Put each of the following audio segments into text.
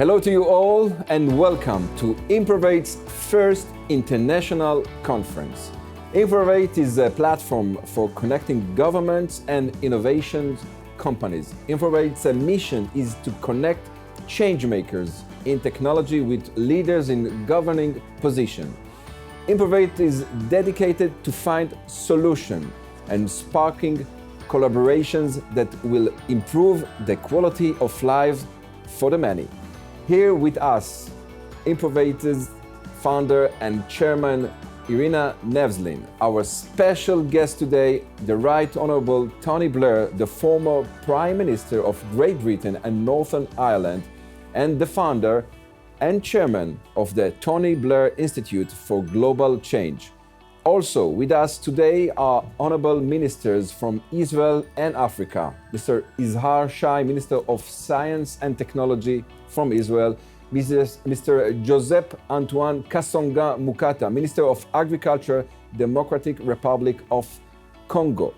Hello to you all and welcome to IMPROVATE's first international conference. IMPROVATE is a platform for connecting governments and innovation companies. IMPROVATE's mission is to connect change makers in technology with leaders in governing positions. IMPROVATE is dedicated to find solutions and sparking collaborations that will improve the quality of life for the many. Here with us, IMPROVATE's founder and chairman, Irina Nevzlin. Our special guest today, the Right Honourable Tony Blair, the former Prime Minister of Great Britain and Northern Ireland, and the founder and chairman of the Tony Blair Institute for Global Change. Also with us today are honourable ministers from Israel and Africa, Mr. Yizhar Shai, Minister of Science and Technology from Israel, Mr. Joseph Antoine Kasonga Mukata, Minister of Agriculture, Democratic Republic of Congo.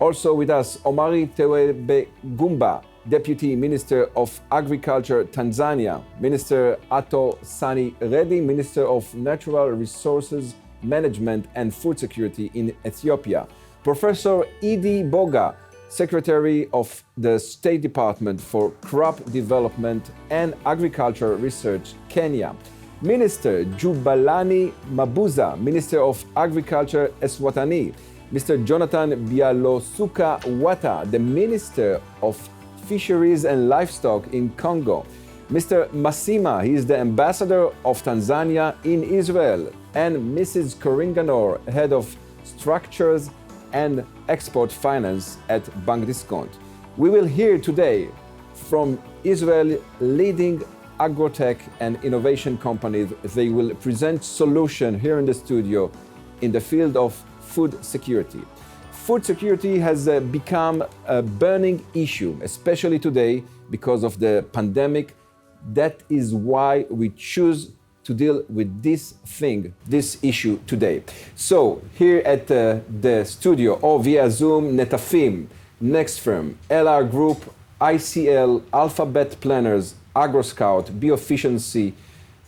Also with us, Omari Tewebe Gumba, Deputy Minister of Agriculture, Tanzania, Minister Ato Sani Reddy, Minister of Natural Resources Management and Food Security in Ethiopia, Professor Edie Boga, Secretary of the State Department for Crop Development and Agriculture Research, Kenya, Minister Jubalani Mabuza, Minister of Agriculture, Eswatini, Mr. Jonathan Bialosuka Wata, the Minister of Fisheries and Livestock in Congo, Mr. Masima, he is the Ambassador of Tanzania in Israel, and Mrs. Coringanor, Head of Structures and Export Finance at Bank Discount. We will hear today from Israel leading agrotech and innovation companies. They will present solutions here in the studio in the field of food security. Food security has become a burning issue, especially today because of the pandemic. That is why we choose to deal with this issue today. So here at the studio or via Zoom, Netafim, Next Firm, LR Group, ICL, Alphabet Planners, AgroScout, Bioefficiency,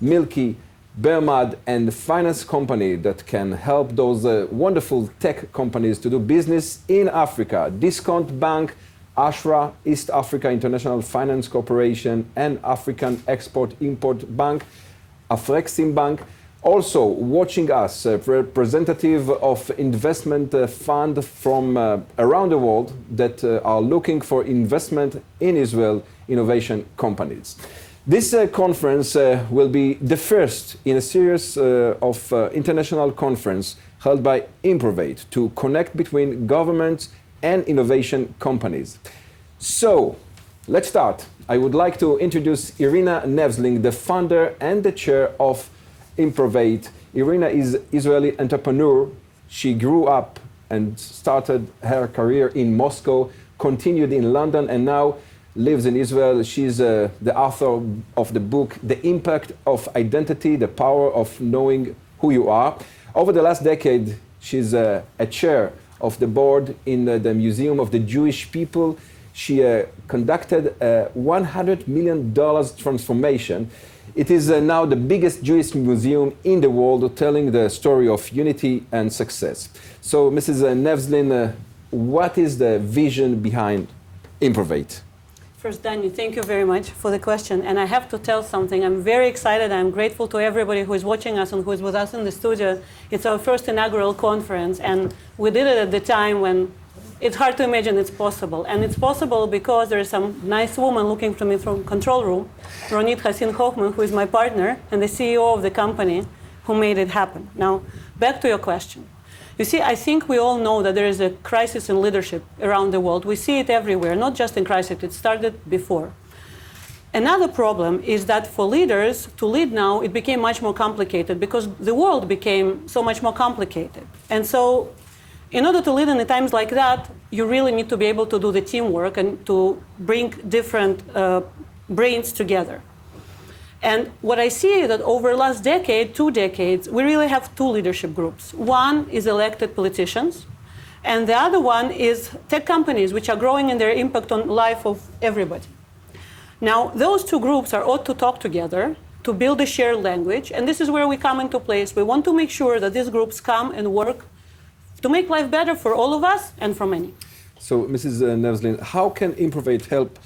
Milky, Bermad, and finance company that can help those wonderful tech companies to do business in Africa. Discount Bank, Ashra, East Africa International Finance Corporation, and African Export-Import Bank, Afrexim Bank. Also watching us, representative of investment fund from around the world that are looking for investment in Israel innovation companies. This conference will be the first in a series of international conference held by IMPROVATE to connect between governments and innovation companies. So, let's start. I would like to introduce Irina Nevzlin, the founder and the chair of IMPROVATE. Irina is Israeli entrepreneur. She grew up and started her career in Moscow, continued in London, and now lives in Israel. She's the author of the book, The Impact of Identity, The Power of Knowing Who You Are. Over the last decade, she's a chair of the board in the Museum of the Jewish People. She conducted a $100 million transformation. It is now the biggest Jewish museum in the world, telling the story of unity and success. So, Mrs. Nevzlin, what is the vision behind IMPROVATE? First, Danny, thank you very much for the question. And I have to tell something. I'm very excited. I'm grateful to everybody who is watching us and who is with us in the studio. It's our first inaugural conference, and we did it at the time when it's hard to imagine it's possible. And it's possible because there is some nice woman looking to me from control room, Ronit Hassin-Hochman, who is my partner and the CEO of the company who made it happen. Now, back to your question. You see, I think we all know that there is a crisis in leadership around the world. We see it everywhere, not just in crisis. It started before. Another problem is that for leaders to lead now, it became much more complicated because the world became so much more complicated. And so in order to lead in times like that, you really need to be able to do the teamwork and to bring different brains together. And what I see is that over the last decade, 2 decades, we really have 2 leadership groups. One is elected politicians, and the other one is tech companies, which are growing in their impact on life of everybody. Now, those two groups are ought to talk together to build a shared language, and this is where we come into place. We want to make sure that these groups come and work to make life better for all of us and for many. So, Mrs. Nevslin, how can IMPROVATE help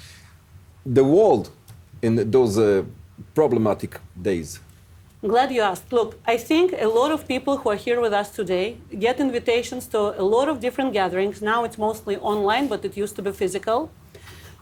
the world in those problematic days? I'm glad you asked. Look, I think a lot of people who are here with us today get invitations to a lot of different gatherings. Now it's mostly online, but it used to be physical,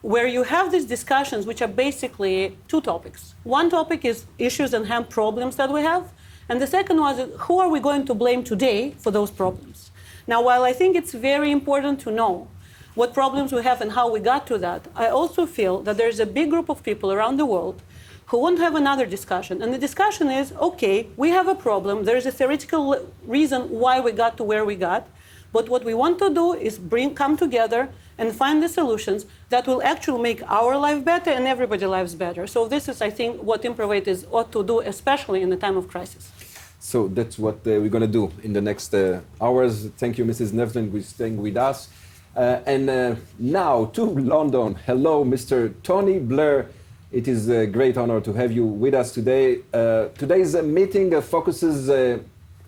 where you have these discussions, which are basically two topics. One topic is issues and hand problems that we have, and the second one is who are we going to blame today for those problems? Now, while I think it's very important to know what problems we have and how we got to that, I also feel that there's a big group of people around the world who want to have another discussion. And the discussion is, okay, we have a problem. There's a theoretical reason why we got to where we got. But what we want to do is come together and find the solutions that will actually make our life better and everybody's lives better. So this is, I think, what IMPROVATE ought to do, especially in the time of crisis. So that's what we're going to do in the next hours. Thank you, Mrs. Nevslin, for staying with us. And now to London. Hello, Mr. Tony Blair. It is a great honor to have you with us today. Today's meeting focuses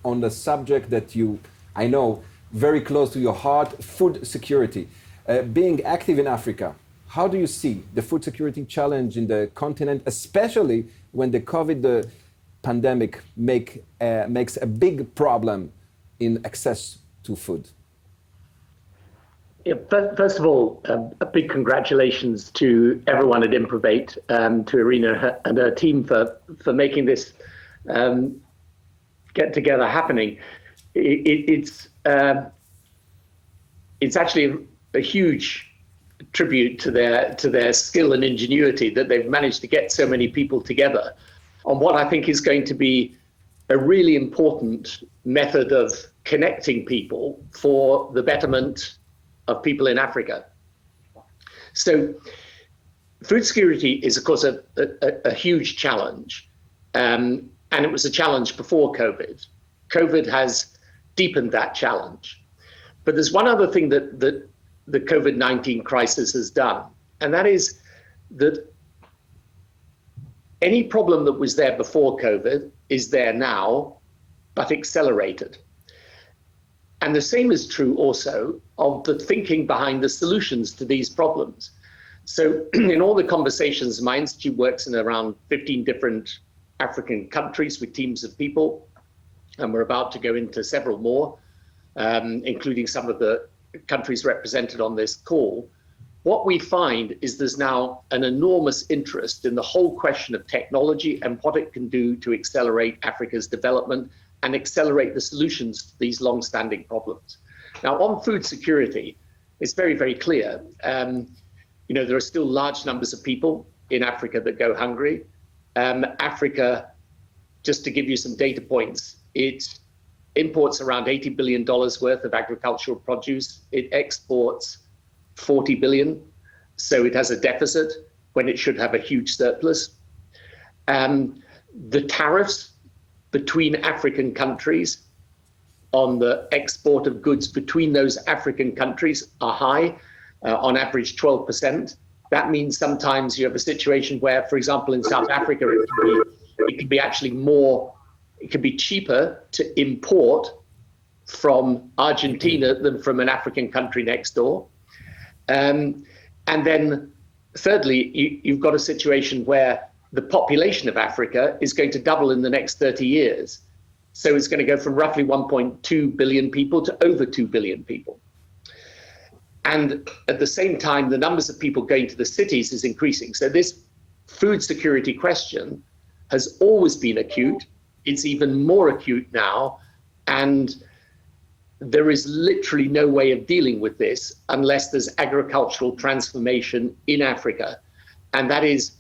on the subject that I know, very close to your heart, food security. Being active in Africa, how do you see the food security challenge in the continent, especially when the COVID pandemic makes a big problem in access to food? Yeah, first of all, a big congratulations to everyone at IMPROVATE, to Irina and her team for making this get together happening. It's actually a huge tribute to their skill and ingenuity that they've managed to get so many people together on what I think is going to be a really important method of connecting people for the betterment of people in Africa. So food security is, of course, a huge challenge. And it was a challenge before COVID. COVID has deepened that challenge. But there's one other thing that the COVID-19 crisis has done, and that is that any problem that was there before COVID is there now, but accelerated. And the same is true also of the thinking behind the solutions to these problems. So in all the conversations, my institute works in around 15 different African countries with teams of people, and we're about to go into several more, including some of the countries represented on this call. What we find is there's now an enormous interest in the whole question of technology and what it can do to accelerate Africa's development and accelerate the solutions to these long-standing problems. Now, on food security, it's very, very clear. There are still large numbers of people in Africa that go hungry. Africa, just to give you some data points, it imports around $80 billion worth of agricultural produce. It exports 40 billion. So it has a deficit when it should have a huge surplus. The tariffs between African countries on the export of goods between those African countries are high, on average 12%. That means sometimes you have a situation where, for example, in South Africa, it could be actually more, it could be cheaper to import from Argentina than from an African country next door. And then thirdly, you've got a situation where the population of Africa is going to double in the next 30 years. So it's going to go from roughly 1.2 billion people to over 2 billion people. And at the same time, the numbers of people going to the cities is increasing. So this food security question has always been acute. It's even more acute now. And there is literally no way of dealing with this unless there's agricultural transformation in Africa. And that is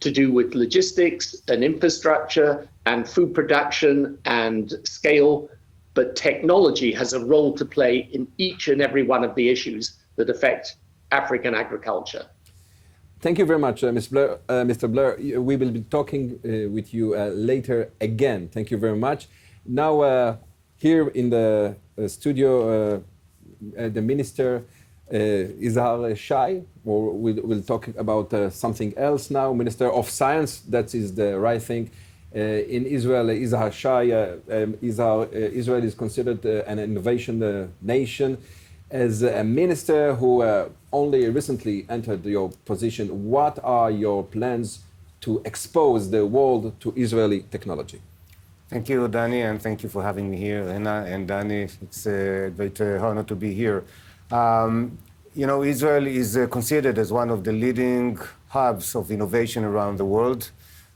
to do with logistics and infrastructure and food production and scale. But technology has a role to play in each and every one of the issues that affect African agriculture. Thank you very much, Mr. Blair. We will be talking with you later again. Thank you very much. Now, here in the studio, the Minister Izhar Shai, or we'll talk about something else now. Minister of Science, that is the right thing. In Israel, Izhar Shai, Israel is considered an innovation nation. As a minister who only recently entered your position, what are your plans to expose the world to Israeli technology? Thank you, Danny, and thank you for having me here, Rena and Danny. It's a great honor to be here. Israel is considered as one of the leading hubs of innovation around the world.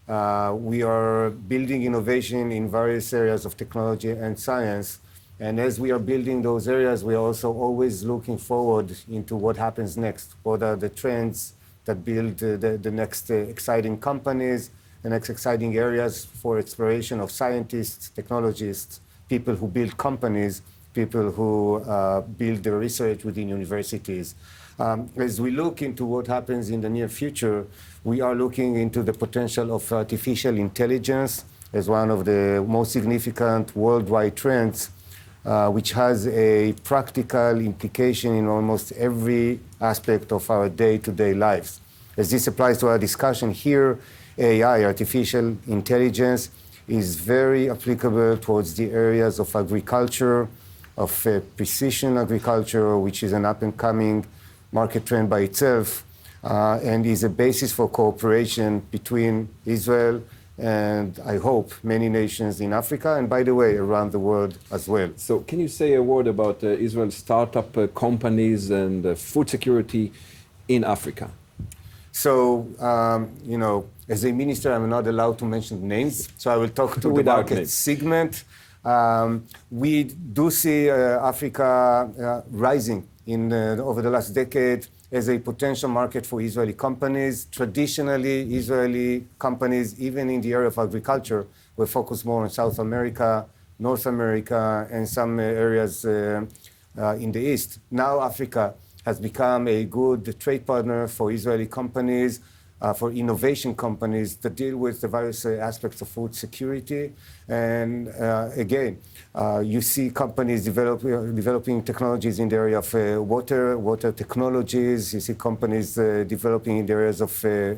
We are building innovation in various areas of technology and science. And as we are building those areas, we are also always looking forward into what happens next. What are the trends that build the next exciting companies, the next exciting areas for exploration of scientists, technologists, people who build companies, people who build the research within universities. As we look into what happens in the near future, we are looking into the potential of artificial intelligence as one of the most significant worldwide trends, which has a practical implication in almost every aspect of our day-to-day lives. As this applies to our discussion here, AI, artificial intelligence, is very applicable towards the areas of agriculture, of precision agriculture, which is an up-and-coming market trend by itself, and is a basis for cooperation between Israel and, I hope, many nations in Africa, and by the way, around the world as well. So can you say a word about Israel's startup companies and food security in Africa? So, as a minister, I'm not allowed to mention names, so I will talk to the market names. Segment. We do see Africa rising over the last decade as a potential market for Israeli companies. Traditionally, Israeli companies, even in the area of agriculture, were focused more on South America, North America, and some areas in the East. Now Africa has become a good trade partner for Israeli companies, for innovation companies that deal with the various aspects of food security. And again, you see companies developing technologies in the area of water technologies. You see companies developing in the areas of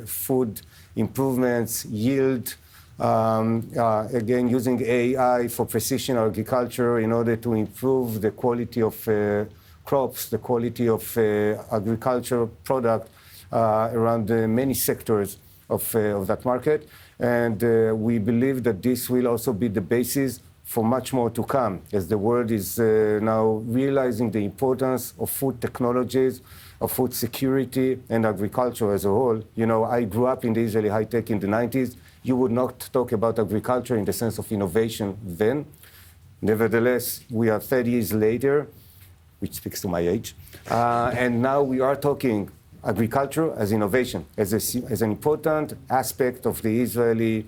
food improvements, yield, again, using AI for precision agriculture in order to improve the quality of crops, the quality of agricultural product around many sectors of that market. And we believe that this will also be the basis for much more to come, as the world is now realizing the importance of food technologies, of food security, and agriculture as a whole. I grew up in the Israeli high tech in the 90s. You would not talk about agriculture in the sense of innovation then. Nevertheless, we are 30 years later, which speaks to my age. And now we are talking agriculture as innovation, as an important aspect of the Israeli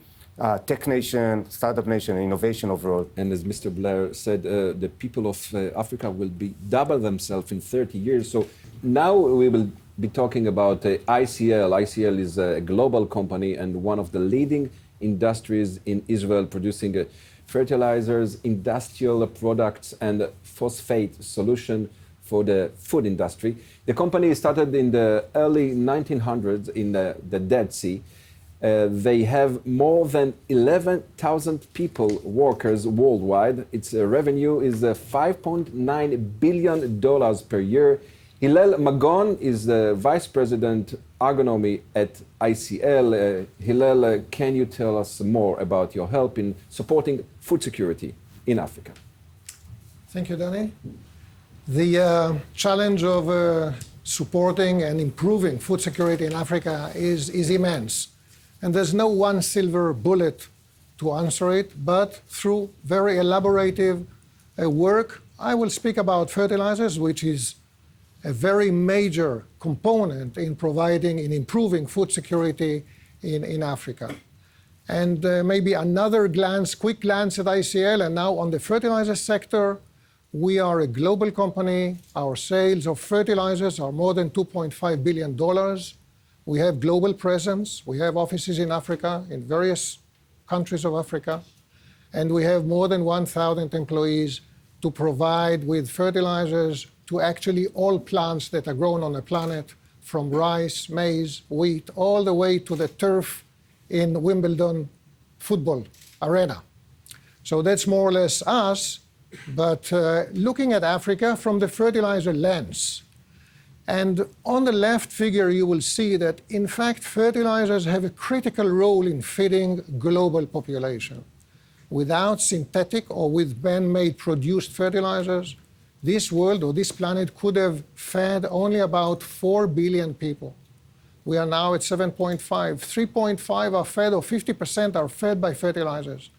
tech nation, startup nation, and innovation overall. And as Mr. Blair said, the people of Africa will be double themselves in 30 years. So now we will be talking about ICL. ICL is a global company and one of the leading industries in Israel, producing fertilizers, industrial products, and phosphate solution for the food industry. The company started in the early 1900s in the Dead Sea. They have more than 11,000 workers worldwide. Its revenue is $5.9 billion per year. Hillel Magon is the Vice President Agronomy at ICL. Hillel, can you tell us more about your help in supporting food security in Africa? Thank you, Danny. The challenge of supporting and improving food security in Africa is immense. And there's no one silver bullet to answer it, but through very elaborative work. I will speak about fertilizers, which is a very major component in providing, in improving food security in Africa. And maybe another quick glance at ICL, and now on the fertilizer sector. We are a global company. Our sales of fertilizers are more than $2.5 billion. We have global presence. We have offices in Africa, in various countries of Africa. And we have more than 1,000 employees to provide with fertilizers to actually all plants that are grown on the planet, from rice, maize, wheat, all the way to the turf in Wimbledon football arena. So that's more or less us, but looking at Africa from the fertilizer lens. And on the left figure, you will see that, in fact, fertilizers have a critical role in feeding global population. Without synthetic or with man-made produced fertilizers, this world or this planet could have fed only about 4 billion people. We are now at 7.5. 3.5 are fed, or 50% are fed by fertilizers.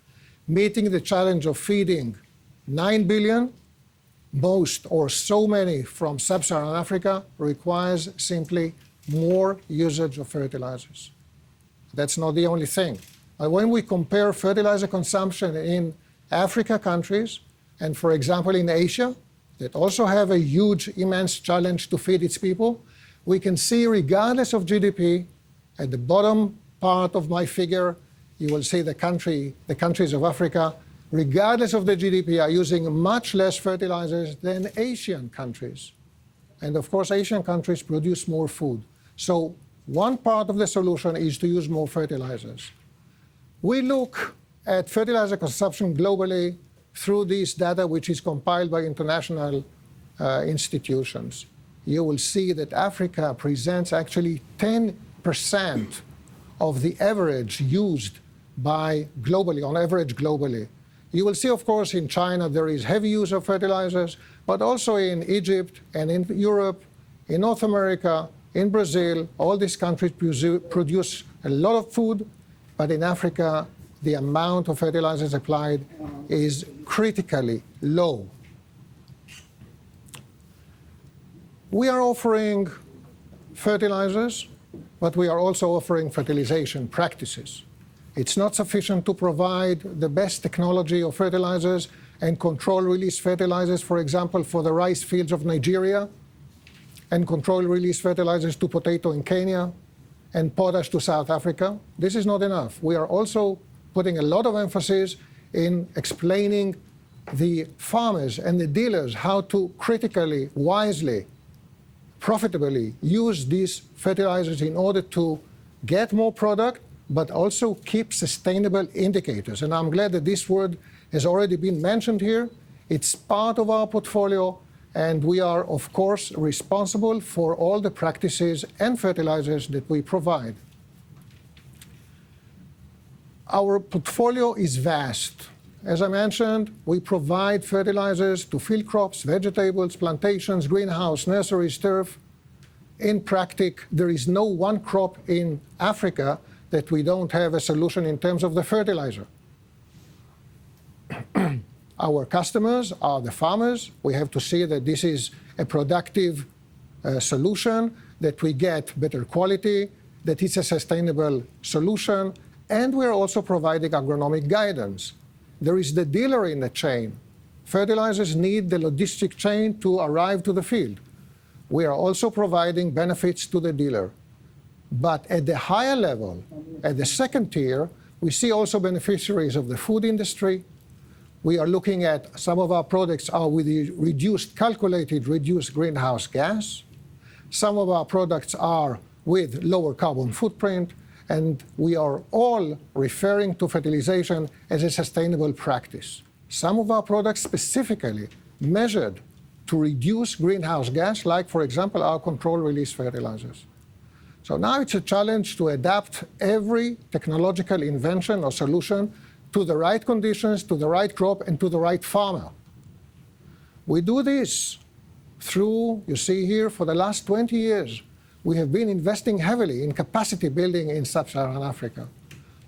Meeting the challenge of feeding 9 billion, most or so many from sub-Saharan Africa, requires simply more usage of fertilizers. That's not the only thing. When we compare fertilizer consumption in Africa countries and, for example, in Asia, that also have a huge, immense challenge to feed its people, we can see, regardless of GDP, at the bottom part of my figure, you will see the countries of Africa, regardless of the GDP, are using much less fertilizers than Asian countries. And of course, Asian countries produce more food. So one part of the solution is to use more fertilizers. We look at fertilizer consumption globally through this data, which is compiled by international institutions. You will see that Africa presents actually 10% of the average used by globally, on average globally. You will see, of course, in China there is heavy use of fertilizers, but also in Egypt and in Europe, in North America, in Brazil. All these countries produce a lot of food, but in Africa, the amount of fertilizers applied is critically low. We are offering fertilizers, but we are also offering fertilization practices. It's not sufficient to provide the best technology of fertilizers and control release fertilizers, for example, for the rice fields of Nigeria, and control release fertilizers to potato in Kenya, and potash to South Africa. This is not enough. We are also putting a lot of emphasis in explaining the farmers and the dealers how to critically, wisely, profitably use these fertilizers in order to get more product, but also keep sustainable indicators. And I'm glad that this word has already been mentioned here. It's part of our portfolio, and we are, of course, responsible for all the practices and fertilizers that we provide. Our portfolio is vast. As I mentioned, we provide fertilizers to field crops, vegetables, plantations, greenhouse, nurseries, turf. In practice, there is no one crop in Africa that we don't have a solution in terms of the fertilizer. Our customers are the farmers. We have to see that this is a productive solution, that we get better quality, that it's a sustainable solution, and we're also providing agronomic guidance. There is the dealer in the chain. Fertilizers need the logistic chain to arrive to the field. We are also providing benefits to the dealer. But at the higher level, at the second tier, we see also beneficiaries of the food industry. We are looking at some of our products are with the calculated reduced greenhouse gas. Some of our products are with lower carbon footprint. And we are all referring to fertilization as a sustainable practice. Some of our products specifically measured to reduce greenhouse gas, like, for example, our control release fertilizers. So now it's a challenge to adapt every technological invention or solution to the right conditions, to the right crop, and to the right farmer. We do this through, you see here, for the last 20 years, we have been investing heavily in capacity building in sub-Saharan Africa.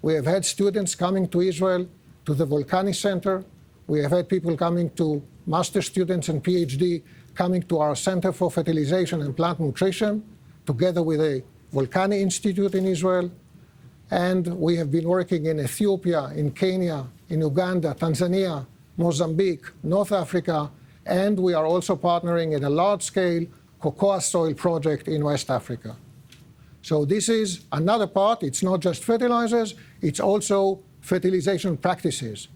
We have had students coming to Israel, to the Volcani Center. We have had people coming to, master students and PhD, coming to our Center for Fertilization and Plant Nutrition, together with a Volcani Institute in Israel. And we have been working in Ethiopia, in Kenya, in Uganda, Tanzania, Mozambique, North Africa, and we are also partnering in a large-scale cocoa soil project in West Africa. So this is another part. It's not just fertilizers, it's also fertilization practices.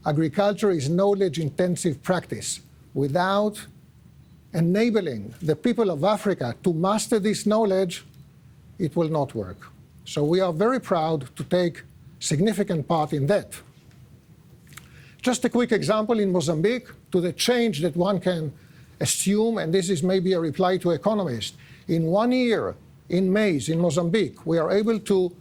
Agriculture is knowledge-intensive practice. Without enabling the people of Africa to master this knowledge, it will not work. So we are very proud to take significant part in that. Just a quick example in Mozambique to the change that one can assume, and this is maybe a reply to economists. In 1 year, in maize in Mozambique, we are able to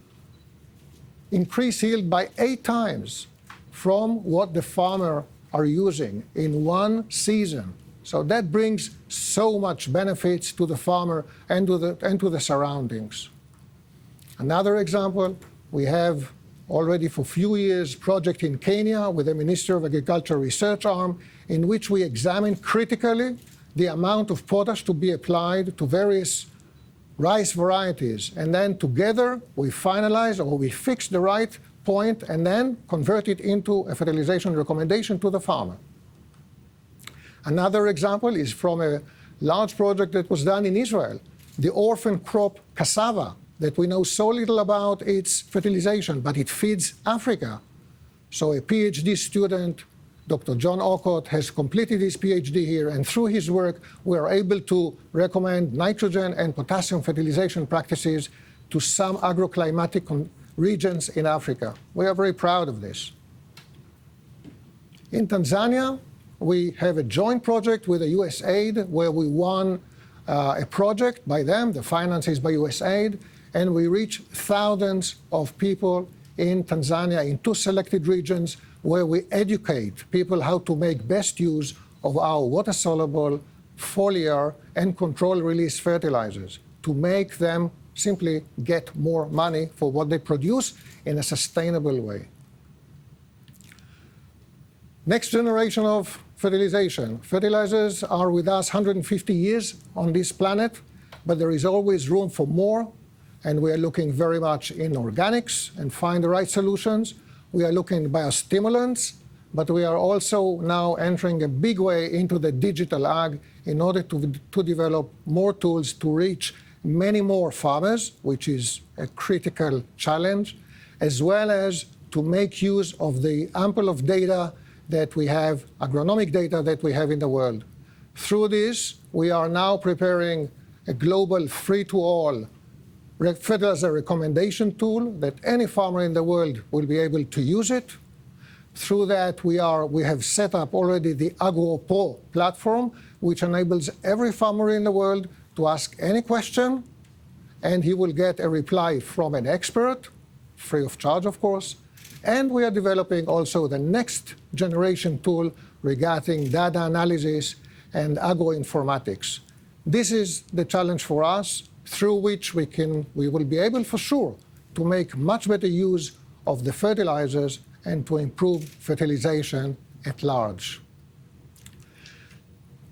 increase yield by 8 times from what the farmer are using in 1 season. So that brings so much benefits to the farmer and to the surroundings. Another example, we have already for a few years project in Kenya with the Ministry of Agriculture research arm in which we examine critically the amount of potash to be applied to various rice varieties. And then together we finalize or we fix the right point and then convert it into a fertilization recommendation to the farmer. Another example is from a large project that was done in Israel, the orphan crop cassava, that we know so little about its fertilization, but it feeds Africa. So a PhD student, Dr. John Okot, has completed his PhD here, and through his work, we are able to recommend nitrogen and potassium fertilization practices to some agroclimatic regions in Africa. We are very proud of this. In Tanzania, we have a joint project with the USAID where we won a project by them, the finance is by USAID, and we reach thousands of people in Tanzania in 2 selected regions where we educate people how to make best use of our water-soluble, foliar, and control-release fertilizers to make them simply get more money for what they produce in a sustainable way. Next generation of fertilization. Fertilizers are with us 150 years on this planet, but there is always room for more. And we are looking very much in organics and find the right solutions. We are looking at biostimulants, but we are also now entering a big way into the digital ag in order to develop more tools to reach many more farmers, which is a critical challenge, as well as to make use of the ample of data that we have, agronomic data that we have in the world. Through this, we are now preparing a global free-to-all fertilizer recommendation tool that any farmer in the world will be able to use it. Through that, we have set up already the AgroPro platform, which enables every farmer in the world to ask any question, and he will get a reply from an expert, free of charge, of course. And we are developing also the next generation tool regarding data analysis and agroinformatics. This is the challenge for us, through which we will be able for sure to make much better use of the fertilizers and to improve fertilization at large.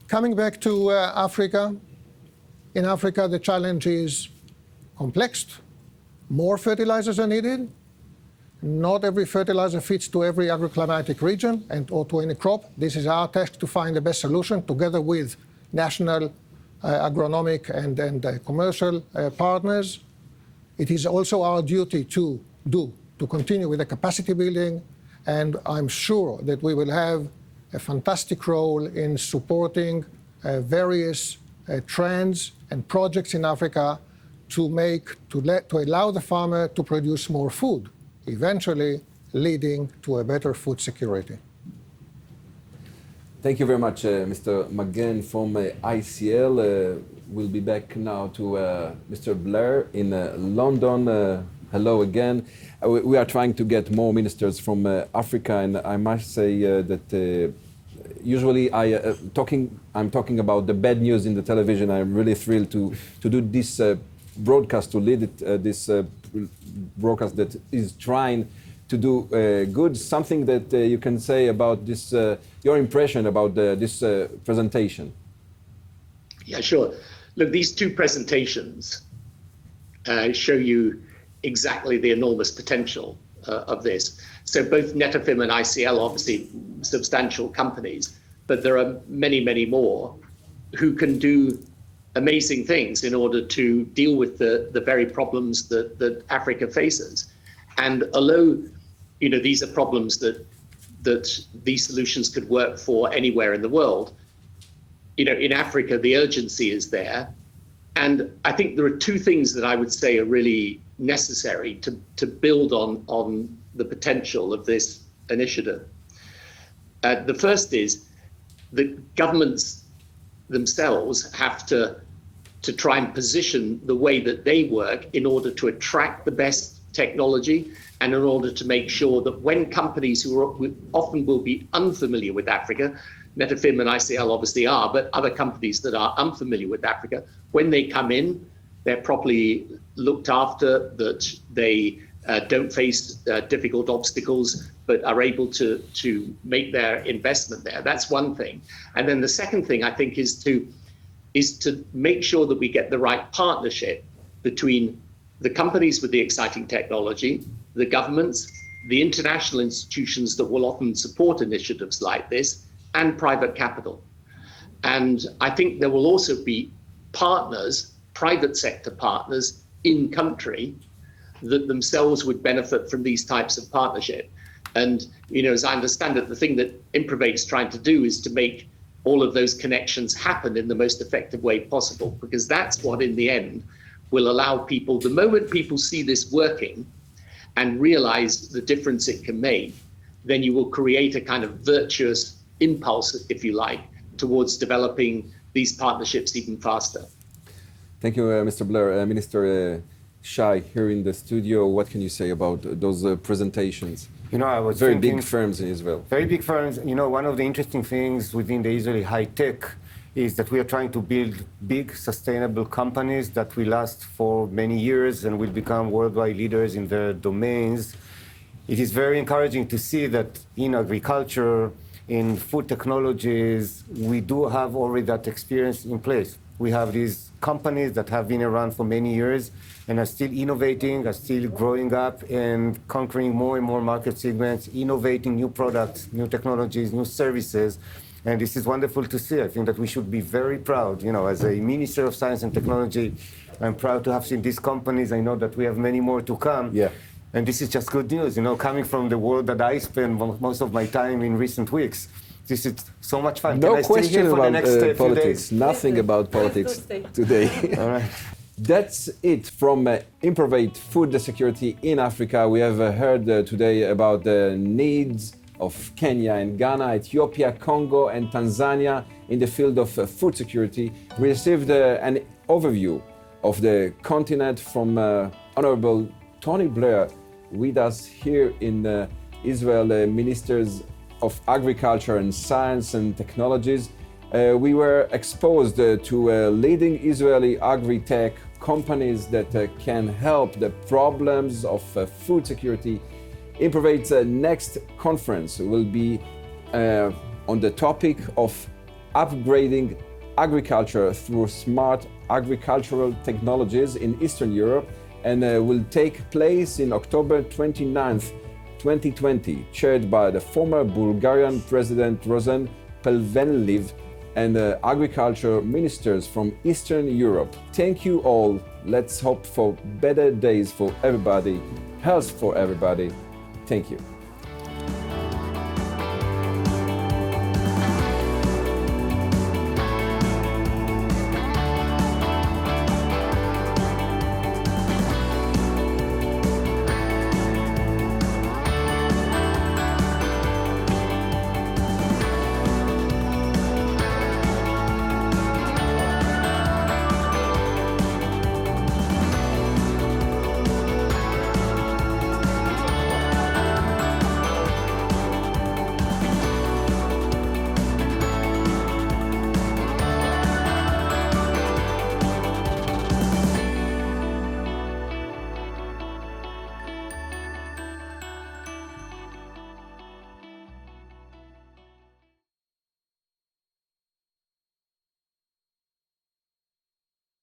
Coming back to Africa, in Africa the challenge is complex. More fertilizers are needed. Not every fertilizer fits to every agroclimatic region or to any crop. This is our task to find the best solution together with national agronomic and commercial partners. It is also our duty to continue with the capacity building, and I'm sure that we will have a fantastic role in supporting various trends and projects in Africa to allow the farmer to produce more food, eventually leading to a better food security. Thank you very much, Mr. Magen from ICL. We'll be back now to Mr. Blair in London. Hello again. We are trying to get more ministers from Africa, and I must say that usually I'm talking about the bad news in the television. I'm really thrilled to do this broadcast, to lead this broadcast that is trying to do good. Something that you can say about this, your impression about this presentation. Yeah, sure. Look, these 2 presentations show you exactly the enormous potential of this. So both Netafim and ICL, obviously substantial companies, but there are many, many more who can do amazing things in order to deal with the very problems that Africa faces. And although these are problems that these solutions could work for anywhere in the world, in Africa, the urgency is there. And I think there are two things that I would say are really necessary to build on the potential of this initiative. The first is that governments themselves have to try and position the way that they work in order to attract the best technology and in order to make sure that when companies who often will be unfamiliar with Africa, Netafim and ICL obviously are, but other companies that are unfamiliar with Africa, when they come in, they're properly looked after, that they don't face difficult obstacles, but are able to make their investment there. That's one thing. And then the second thing, I think, is to make sure that we get the right partnership between the companies with the exciting technology, the governments, the international institutions that will often support initiatives like this, and private capital. And I think there will also be partners, private sector partners in country that themselves would benefit from these types of partnership. And, as I understand it, the thing that IMPROVATE is trying to do is to make all of those connections happen in the most effective way possible, because that's what in the end will allow people, the moment people see this working and realize the difference it can make, then you will create a kind of virtuous impulse, if you like, towards developing these partnerships even faster. Thank you, Mr. Blair. Minister Shai, here in the studio, what can you say about those presentations? I was very big firms in Israel. Very big firms. One of the interesting things within the Israeli high tech is that we are trying to build big, sustainable companies that will last for many years and will become worldwide leaders in their domains. It is very encouraging to see that in agriculture, in food technologies, we do have already that experience in place. We have these companies that have been around for many years and are still innovating, are still growing up and conquering more and more market segments, innovating new products, new technologies, new services. And this is wonderful to see. I think that we should be very proud. As a Minister of Science and Technology, I'm proud to have seen these companies. I know that we have many more to come. Yeah. And this is just good news, coming from the world that I spend most of my time in recent weeks. This is so much fun. No question about politics. Nothing about politics today. All right. That's it from IMPROVATE Food Security in Africa. We have heard today about the needs of Kenya and Ghana, Ethiopia, Congo, and Tanzania in the field of food security. We received an overview of the continent from Honorable Tony Blair with us here in Israel, Ministers of Agriculture and Science and Technologies. We were exposed to leading Israeli agri-tech companies that can help the problems of food security. IMPROVATE's next conference will be on the topic of upgrading agriculture through smart agricultural technologies in Eastern Europe, and will take place in October 29th, 2020, chaired by the former Bulgarian President Rosen Plevneliev and agriculture ministers from Eastern Europe. Thank you all. Let's hope for better days for everybody, health for everybody. Thank you.